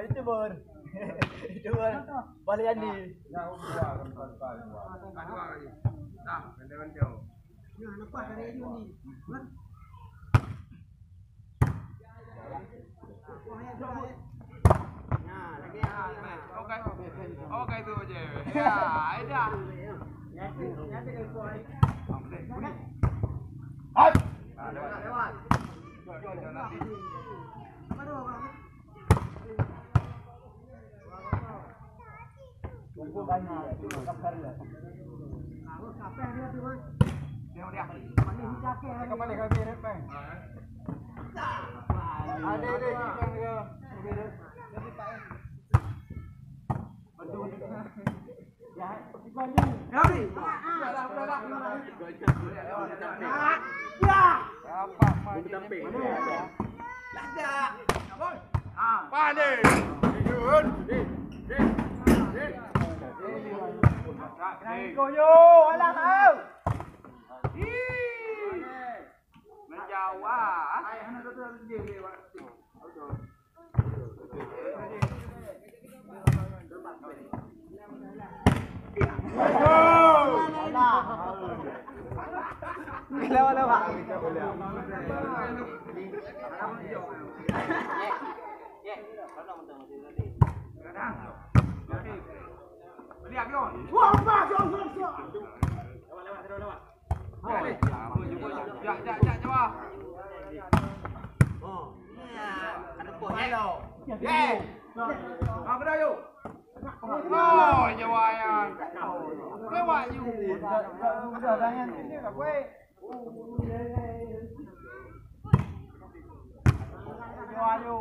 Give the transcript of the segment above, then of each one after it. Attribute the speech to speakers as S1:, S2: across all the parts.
S1: YouTuber balik Andi.
S2: Oke itu aja. Ya, ada. Lewat.
S1: Tunggu banyak, kabar lah. Kembali ke sini, Bang. Ada ikan ke. Ya, ikan ni. Ya. Apa? Tamping. Ada.
S2: Pandai.
S1: Koyo, alah kau.
S2: Menjauh ah. Ai ana tu dia lewat.
S1: Lewat.
S2: Lihat Yon.
S1: Wah, jom. Lewat.
S2: Ya, coba.
S1: Oh. Ada pun hello.
S2: Apa dah yuk? Oh, Jawa yang. Lewat you.
S1: Sudah jangan ini dah kowe. Jawa you.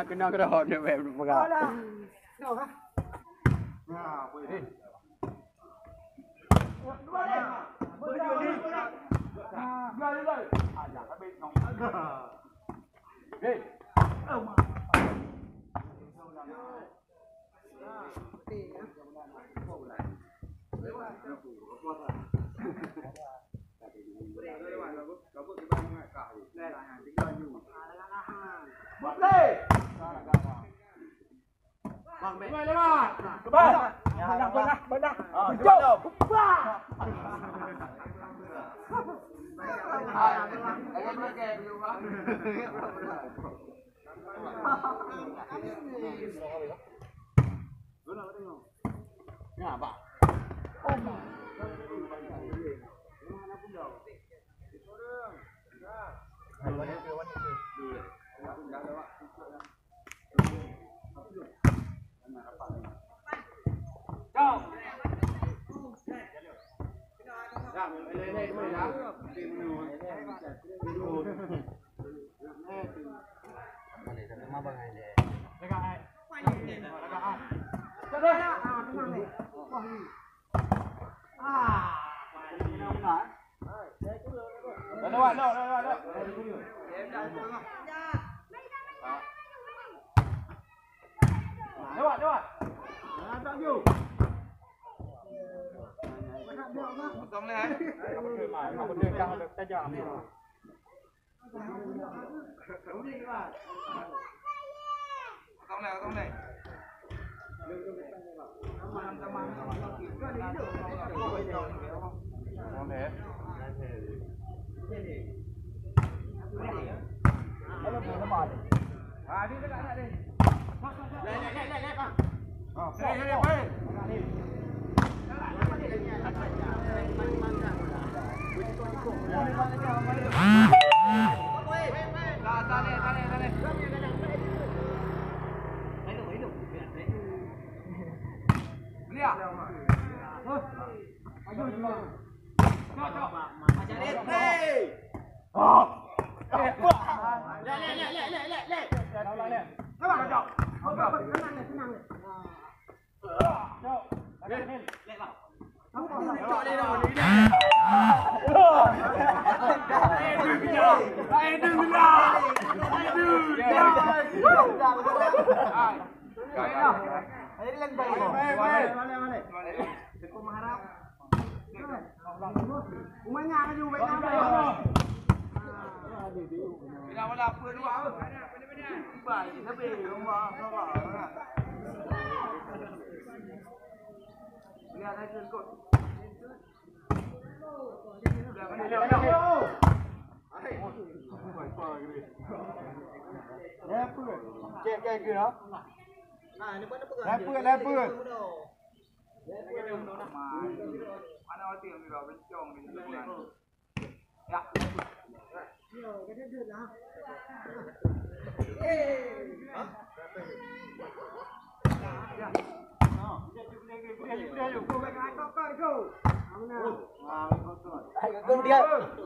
S2: Kena kerah dia pegang.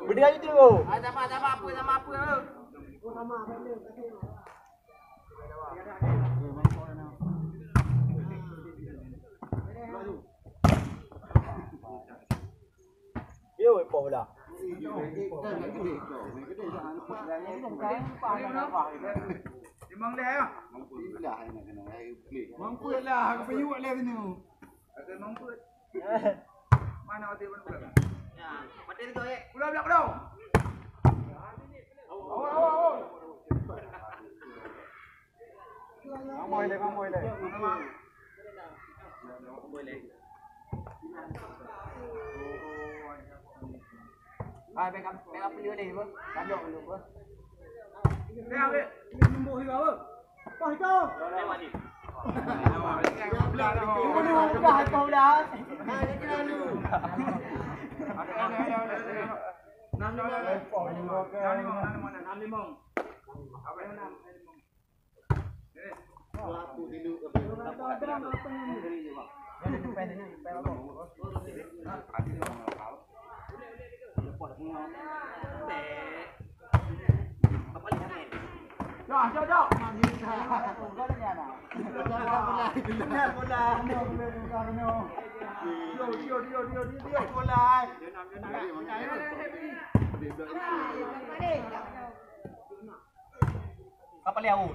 S1: Berdiri itu.
S2: Sama apa?
S1: Yo, po lah.
S2: Memang dah ya. Mampu lah, aku pergi buat leh ni. Ada mampu. Mana hati pun bukan. Ya, mati tu eh. Pulang. Awal. Mamoi le. Backup beliau ni apa? Kandok dulu apa? Backup ni. Nombor dia apa? Apa itu? Lewat ni. Dah kau dah. Ada kena lu. Ada. 65. Apa yang 6? Ini. Aku tidur ke Jauh. Kapal liau.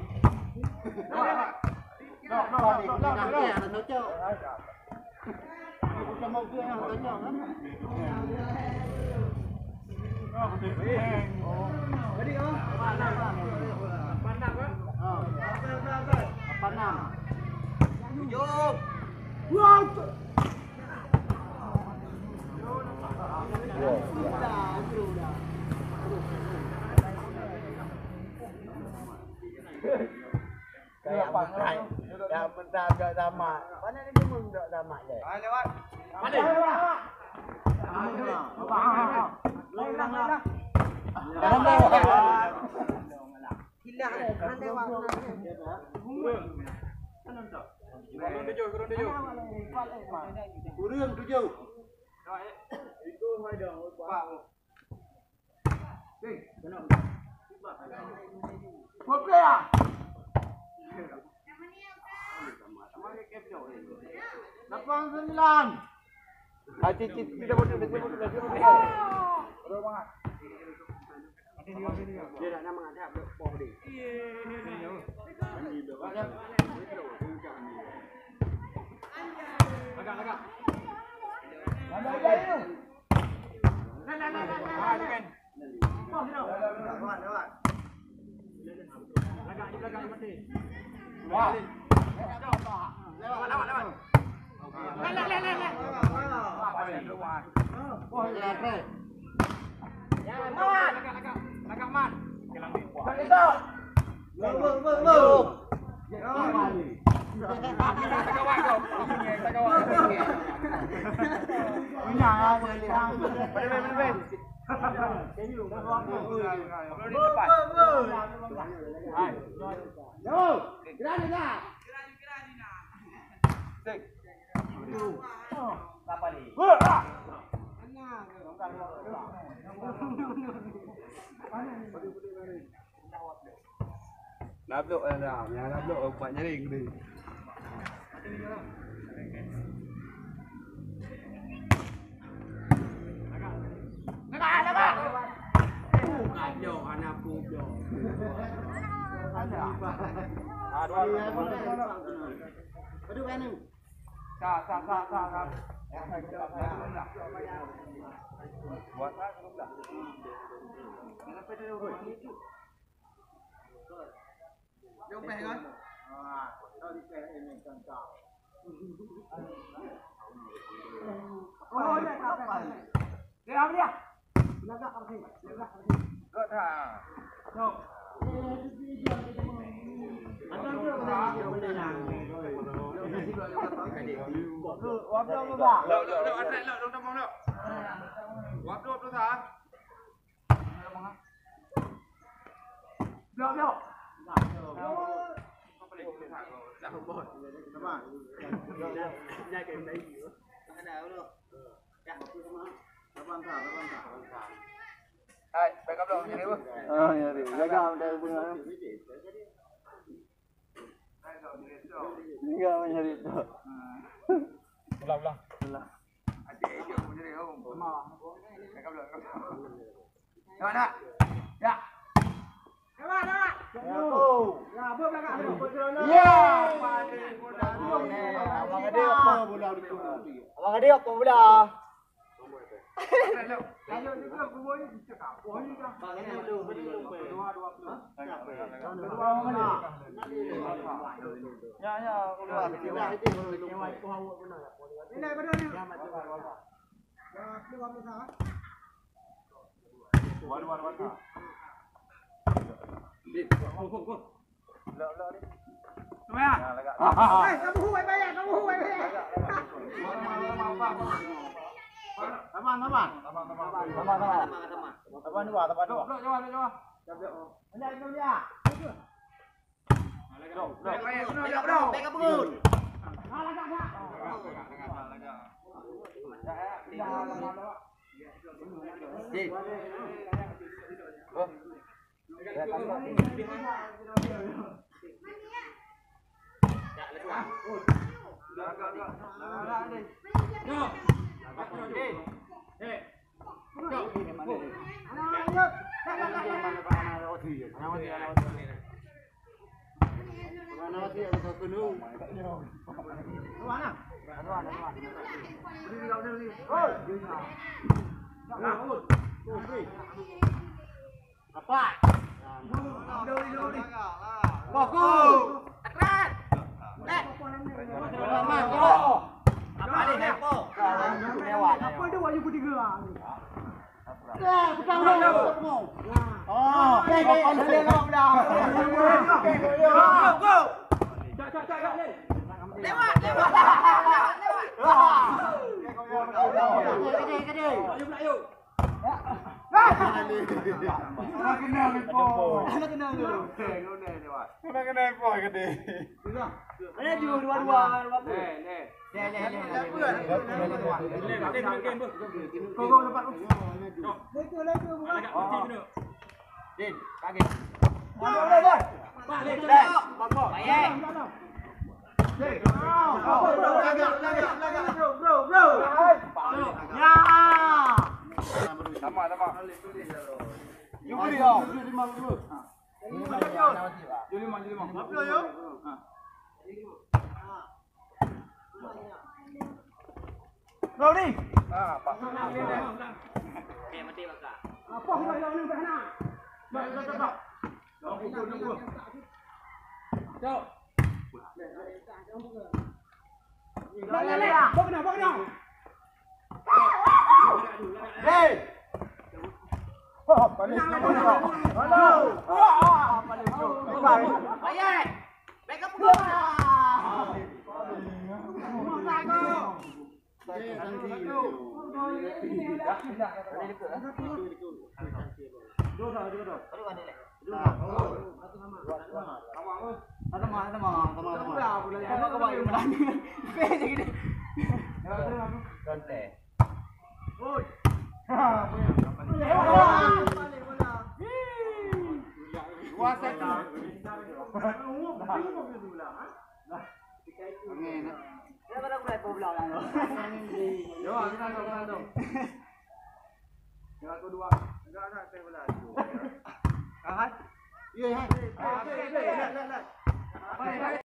S2: Kayak pakai. Dah mentah agak tamat. Mana ni dia pun tak tamat je. Lewat. Mana? Lewat.
S3: Gila kan dewa.
S2: Kurang 7.
S1: Itu hai dah.
S2: Kopi ah. Lapan 9. Tidak boleh. Banget.
S3: Dia nak nama ada boh di. Agak.
S2: Nablok dah, yang nablok buat nyaring dia. Hai, backup dong, nyari apa? Oh, nyari. Backup dari bunga. Enggak nyari itu.
S1: Ulang.
S2: Adik dia nyari om. Backup dong. Ya, nak. Ya.
S1: Abang Ade apa pula?
S2: Nak kena lepo.
S3: Nak kena ke?
S2: Kena ni wah.
S1: Kena kena apa gede.
S3: Ada dua-dua.
S2: Nih.
S3: Kau dapat. Lagi bukan.
S1: Din, kaget.
S3: Boleh.
S1: Balik.
S3: Bagus.
S1: Baik.
S3: Bro. Ya.
S2: Sama.
S1: You beri kau.
S2: Lima.
S1: Apa yo? Bro ni.
S2: Apa?
S1: Okay, mati bakar.
S3: Apa kita ni kat sana?
S2: Nunggu.
S1: Jom.
S3: Bawa kena.
S1: Hey.
S2: Balik.
S1: Halo.
S3: Baik. Baik apa kau?
S2: Iya, hai.